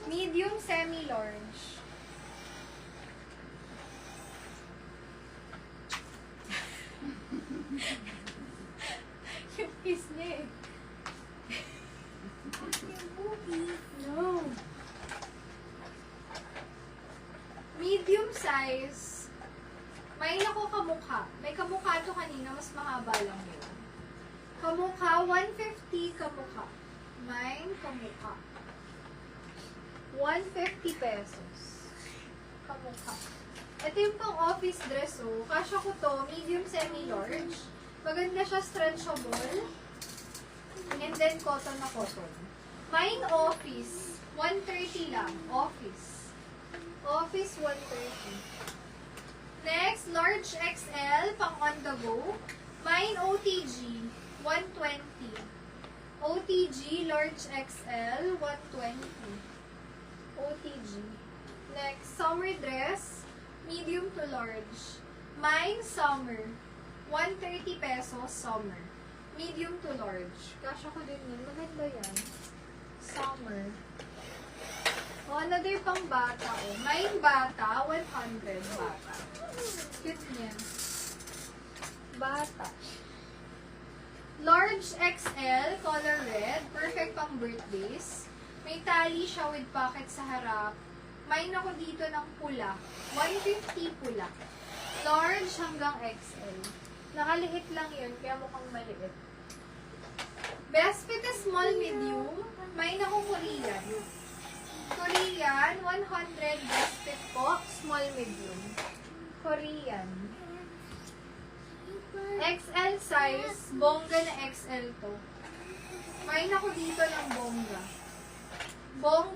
Medium, semi-large. Yung piece niya eh. No. Medium size. May ako kamukha. May kamukha to kanina, mas mahaba lang yun. Kamukha, 150 kamukha. Mine, kamukha. 150 pesos. Kamukha. Ito yung pang office dress, oh. Kasha ko to, medium, semi-large. Maganda siya, stretchable. And then, cotton na cotton. Mine, office. 130 lang. Office. Office, 130. Next, large XL, pang on the go. Mine, OTG. 120. OTG, large XL, 120. OTG. Next, summer dress, medium to large. Mine, summer. 130 pesos, summer. Medium to large. Kasha ko din yun. Maganda yan. Summer. O, another pang bata. O. Mine, bata. 100. Bata. Cute niyan. Bata. Large XL, color red. Perfect pang birthdays. May tali siya with pocket sa harap. Mine ako dito ng pula. 150 pula. Large hanggang XL. Nakaliit lang yun, kaya mukhang maliit. Best fit is small, medium. Mine ako Korean. Korean, 100 best fit po. Small, medium. Korean. XL size. Bongga na XL to. Mine ako dito ng bongga. Bongga.